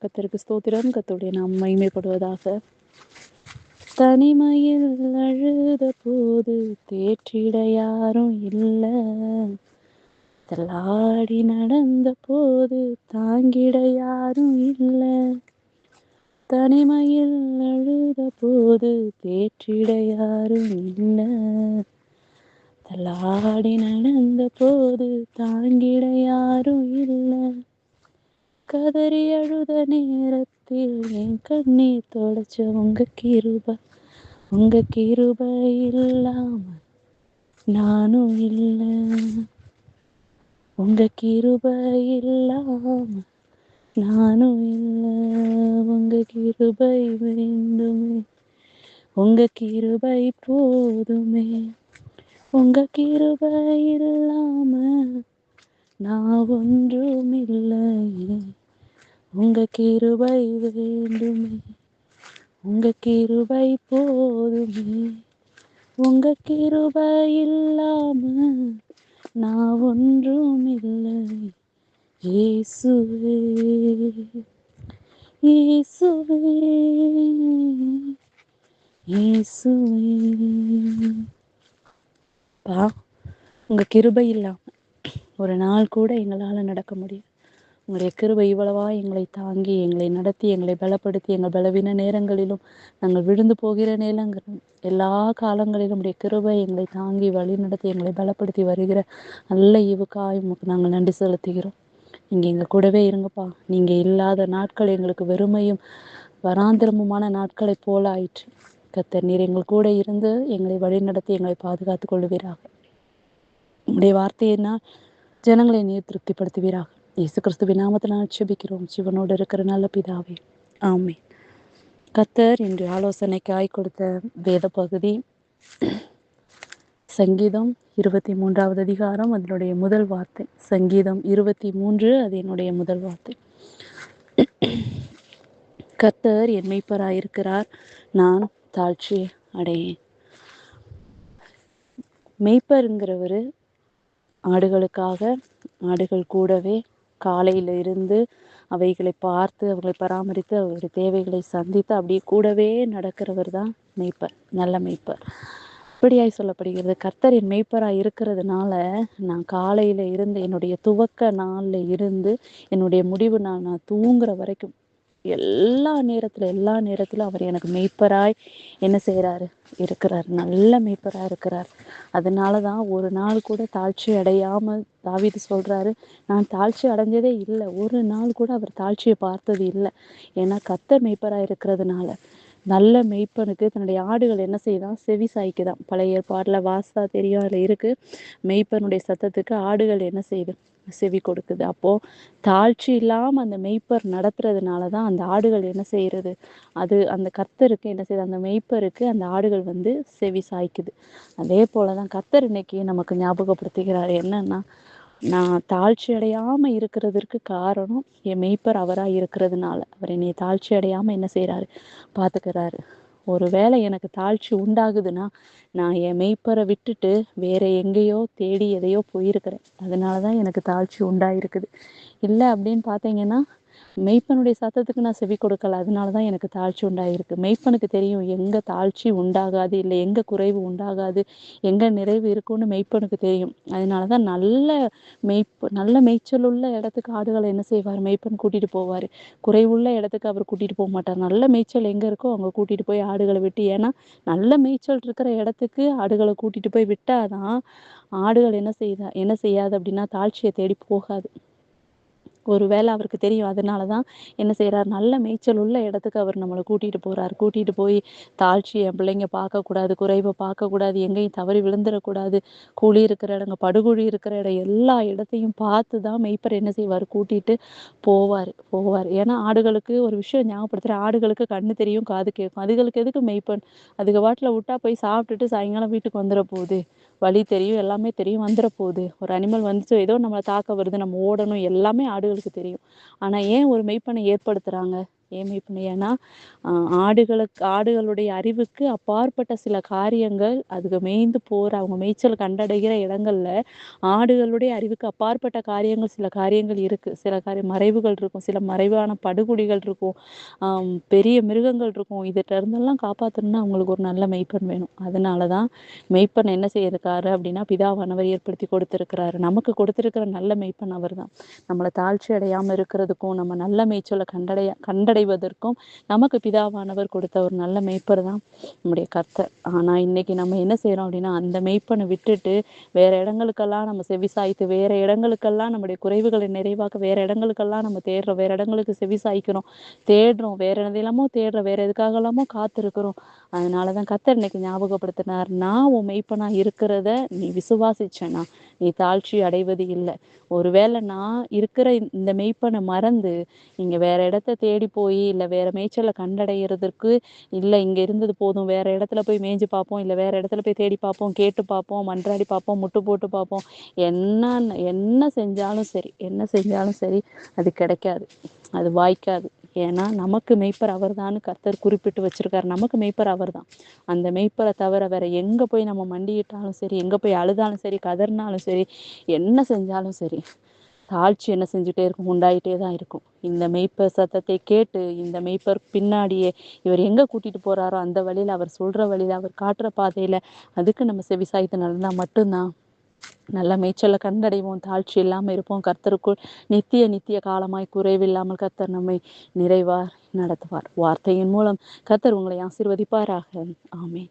கர்த்தருக்கு ஸ்தோத்திரம். கர்த்தருடைய நாமம் மகிமைப்படுவதாக. தனிமையில் அழுத போது தேற்றிட யாரும் இல்ல, தள்ளாடி நடந்த போது தாங்கிட யாரும் இல்ல. தனிமையில் அழுத போது தேற்றிட யாரும் இல்ல, தள்ளாடி நடந்த போது தாங்கிட யாரும் இல்ல. கதறி அழுத நேரத்தில் என் கண்ணீர் தொடச்ச உங்க கிருபை இல்லாம நானும் இல்ல. உங்க கிருபை இல்லாம நானும் இல்ல. உங்க கிருபை வேண்டுமே, உங்க கிருபை போதுமே. உங்க கிருபை இல்லாம நான் ஒன்றும் இல்லையே. உங்க கிருபை வேண்டுமே, உங்க கிருபை போதுமே. உங்க கிருபை இல்லாம நான் ஒன்றும் இல்லை. இயேசுவே இயேசுவே இயேசுவே. உங்க கிருபை இல்லாம ஒரு நாள் கூட எங்களால நடக்க முடியும். உங்களுடைய கிருபை இவ்வளவா எங்களை தாங்கி, எங்களை நடத்தி, எங்களை பலப்படுத்தி, எங்கள் பலவீன நேரங்களிலும், நாங்கள் விழுந்து போகிற நேரங்களிலும், எல்லா காலங்களிலும் உடைய கிருபை எங்களை தாங்கி வழி நடத்தி எங்களை பலப்படுத்தி வருகிற நல்ல ஈவுக்காய் உமக்கு நாங்கள் நன்றி செலுத்துகிறோம். நீங்கள் எங்கள் கூடவே இருங்கப்பா. நீங்கள் இல்லாத நாட்கள் எங்களுக்கு வெறுமையும் வராந்திரமுமான நாட்களை போல ஆயிற்று. கர்த்தர் நீர் எங்கள் கூட இருந்து எங்களை வழி நடத்தி எங்களை பாதுகாத்து கொள்ளுவீராக. உங்களுடைய வார்த்தையினால் ஜனங்களை நீர் திருப்திப்படுத்துவீராக. இயேசு கிறிஸ்துவின் நாமத்தினால் ஜெபிக்கிறோம் ஜீவனோடு இருக்கிற நல்ல பிதாவே, ஆமென். கர்த்தர் இன்று ஆலோசனைக்காய் கொடுத்த வேத பகுதி சங்கீதம் 23வது அதிகாரம், அதனுடைய முதல் வார்த்தை. சங்கீதம் 23, அது என்னுடைய முதல் வார்த்தை. கர்த்தர் என் மெய்ப்பராயிருக்கிறார், நான் தாழ்ச்சி அடையேன். மெய்ப்பருங்கிறவர் ஆடுகளுக்காக, ஆடுகள் கூடவே காலையில இருந்து அவைகளை பார்த்து, அவர்களை பராமரித்து, அவர்களுடைய தேவைகளை சந்தித்து அப்படியே கூடவே நடக்கிறவர் தான் மெய்ப்பர், நல்ல மெய்ப்பர். இப்படியாய் சொல்லப்படுகிறது. கர்த்தரின் மெய்ப்பராய் இருக்கிறதுனால நான் காலையில இருந்து, என்னுடைய துவக்க நாள்ல இருந்து என்னுடைய முடிவு நான் தூங்குற வரைக்கும் எல்லா நேரத்துல அவர் எனக்கு மெய்ப்பராய் என்ன செய்யறாரு, இருக்கிறார். நல்ல மெய்ப்பராய் இருக்கிறார். அதனாலதான் ஒரு நாள் கூட தாழ்ச்சி அடையாமல் தாவீது சொல்றாரு, நான் தாழ்ச்சி அடைஞ்சதே இல்லை, ஒரு நாள் கூட அவர் தாழ்ச்சியை பார்த்தது இல்லை. ஏன்னா கர்த்தர் மெய்ப்பராய் இருக்கிறதுனால. நல்ல மெய்ப்பனுக்கு தன்னுடைய ஆடுகள் என்ன செய்தான், செவி சாய்க்குதான். பழைய ஏற்பாடுல வாசா தெரியும், அதுல இருக்கு. மெய்ப்பனுடைய சத்தத்துக்கு ஆடுகள் என்ன செய்யுது, செவி கொடுக்குது. அப்போ தாழ்ச்சி இல்லாம அந்த மெய்ப்பர் நடத்துறதுனாலதான் அந்த ஆடுகள் என்ன செய்யறது, அது அந்த கர்த்தருக்கு என்ன செய்யுது, அந்த மெய்ப்பருக்கு அந்த ஆடுகள் செவி சாய்க்குது. அதே போலதான் கர்த்தர் இன்னைக்கு நமக்கு ஞாபகப்படுத்துகிறார். என்னன்னா, நான் தாழ்ச்சி அடையாம இருக்கிறதுக்கு காரணம் என் மெய்ப்பர் அவராய் இருக்கிறதுனால. அவர் என்னை தாழ்ச்சி அடையாம என்ன செய்யறாரு, பாத்துக்கிறாரு. ஒருவேளை எனக்கு தாழ்ச்சி உண்டாகுதுன்னா நான் என் மெய்ப்பரை விட்டுட்டு வேற எங்கேயோ தேடி எதையோ போயிருக்கிறேன். அதனாலதான் எனக்கு தாழ்ச்சி உண்டாயிருக்குது. இல்லை அப்படின்னு பார்த்தீங்கன்னா, மெய்ப்பனுடைய சத்தத்துக்கு நான் செவி கொடுக்கல, அதனாலதான் எனக்கு தாழ்ச்சி உண்டாயிருக்கு. மெய்ப்பனுக்கு தெரியும் எங்க தாழ்ச்சி உண்டாகாது, இல்லை எங்க குறைவு உண்டாகாது, எங்க நிறைவு இருக்குன்னு மெய்ப்பனுக்கு தெரியும். அதனாலதான் நல்ல மேய்ச்சல் உள்ள இடத்துக்கு ஆடுகளை என்ன செய்வார், மெய்ப்பன் கூட்டிட்டு போவாரு. குறைவுள்ள இடத்துக்கு அவர் கூட்டிட்டு போக மாட்டார். நல்ல மேய்ச்சல் எங்க இருக்கோ அங்க கூட்டிட்டு போய் ஆடுகளை விட்டு, ஏன்னா நல்ல மேய்ச்சல் இருக்கிற இடத்துக்கு ஆடுகளை கூட்டிட்டு போய் விட்டாதான் ஆடுகள் என்ன செய்யாது அப்படின்னா தாழ்ச்சியை தேடி போகாது. ஒருவேளை அவருக்கு தெரியும். அதனாலதான் என்ன செய்யறாரு, நல்ல மேய்ச்சல் உள்ள இடத்துக்கு அவர் நம்மளை கூட்டிட்டு போறாரு. கூட்டிட்டு போய் தாழ்ச்சி என் பிள்ளைங்க பார்க்கக்கூடாது, குறைவை பார்க்கக்கூடாது, எங்கேயும் தவறி விழுந்துடக்கூடாது, குழி இருக்கிற இடங்க, படுகுழி இருக்கிற இடம், எல்லா இடத்தையும் பார்த்துதான் மெய்ப்பர் என்ன செய்வார், கூட்டிட்டு போவார். ஏன்னா ஆடுகளுக்கு ஒரு விஷயம் ஞாபகப்படுத்துற, ஆடுகளுக்கு கண்ணு தெரியும், காது கேட்கும். அதுகளுக்கு எதுக்கு மெய்ப்பன், அதுக்கு வாட்டில விட்டா போய் சாப்பிட்டுட்டு சாயங்காலம் வீட்டுக்கு வந்துட போகுது, வழி தெரியும், எல்லாமே தெரியும், வந்துட போகுது. ஒரு அனிமல் வந்துச்சு, ஏதோ நம்மளை தாக்க வருது, நம்ம ஓடணும், எல்லாமே ஆடுகளுக்கு தெரியும். ஆனா ஏன் ஒரு மெய்ப்பனை ஏற்படுத்துறாங்க, ஏன் மெய்ப்பன்? ஏன்னா ஆடுகளுடைய அறிவுக்கு அப்பாற்பட்ட சில காரியங்கள் அதுக்கு மேய்ந்து போற அவங்க மேய்ச்சல் கண்டடைகிற இடங்கள்ல ஆடுகளுடைய அறிவுக்கு அப்பாற்பட்ட காரியங்கள், சில காரியங்கள் இருக்கு. சில மறைவுகள் இருக்கும். சில மறைவான படுகுழிகள் இருக்கும். பெரிய மிருகங்கள் இருக்கும். இதுட்ட இருந்தெல்லாம் காப்பாத்தணும்னா அவங்களுக்கு ஒரு நல்ல மெய்ப்பன் வேணும். அதனால தான் மெய்ப்பன் என்ன செய்யிருக்காரு அப்படின்னா, பிதாவானவர் ஏற்படுத்தி கொடுத்திருக்கிறாரு. நமக்கு கொடுத்திருக்கிற நல்ல மெய்ப்பன் அவர்தான். நம்மள தாழ்ச்சி அடையாம இருக்கிறதுக்கும், நம்ம நல்ல மேய்ச்சலை கண்டடைவதற்கும் நமக்கு பிதாவானவர் கொடுத்த ஒரு நல்ல மேய்ப்பர் தான் நம்முடைய கர்த்தர். ஆனா இன்னைக்கு நம்ம என்ன செய்யறோம் அப்படின்னா, அந்த மெய்ப்பனை விட்டுட்டு வேற இடங்களுக்கெல்லாம் நம்ம செவிசாய்த்து, வேற இடங்களுக்கெல்லாம் நம்முடைய குறைவுகளை நிறைவாக்க வேற இடங்களுக்கெல்லாம் நம்ம தேடுறோம், வேற இடங்களுக்கு செவிசாய்க்கிறோம், தேடுறோம், வேற எதையெல்லாமோ தேடுறோம், வேற எதுக்காகலாமோ காத்திருக்கிறோம். அதனாலதான் கர்த்தர் இன்னைக்கு ஞாபகப்படுத்தினார், நான் உன் மெய்ப்பனா இருக்கிறத நீ விசுவாசிச்சேனா நீ தாழ்ச்சி அடைவது இல்லை. ஒருவேளை நான் இருக்கிற இந்த மெய்ப்பனை மறந்து நீங்க வேற இடத்த தேடி போய், இல்ல வேற மேய்ச்சலை கண்டடைகிறதுக்கு, இல்ல இங்க இருந்தது போதும் வேற இடத்துல போய் மேய்ஞ்சு பார்ப்போம், இல்ல வேற இடத்துல போய் தேடி பார்ப்போம், கேட்டு பார்ப்போம், மன்றாடி பார்ப்போம், முட்டு போட்டு பார்ப்போம், என்ன என்ன செஞ்சாலும் சரி, என்ன செஞ்சாலும் சரி, அது கிடைக்காது, அது வாய்க்காது. ஏன்னா நமக்கு மெய்ப்பர் அவர்தான்னு கர்த்தர் குறிப்பிட்டு வச்சிருக்காரு. நமக்கு மெய்ப்பர் அவர்தான். அந்த மெய்ப்பரை தவிர வேற எங்க போய் நம்ம மண்டியிட்டாலும் சரி, எங்க போய் அழுதாலும் சரி, கதறினாலும் சரி, என்ன செஞ்சாலும் சரி, தாழ்ச்சி என்ன செஞ்சுட்டே இருக்கும், உண்டாயிட்டே தான் இருக்கும். இந்த மெய்ப்பர் சத்தத்தை கேட்டு, இந்த மெய்ப்பர் பின்னாடியே இவர் எங்க கூட்டிட்டு போறாரோ அந்த வழியில, அவர் சொல்ற வழியில, அவர் காட்டுற பாதையில அதுக்கு நம்ம செவிசாய்த்து நடந்தா மட்டும்தான் நல்ல மேய்ச்சலை கண்டடைவோம், தாழ்ச்சி இல்லாம இருப்போம். கர்த்தருக்குள் நித்திய நித்திய காலமாய் குறைவில்லாமல் கர்த்தர் நம்மை நிறைவாய் நடத்துவார். வார்த்தையின் மூலம் கர்த்தர் உங்களை ஆசீர்வதிப்பாராக. ஆமென்.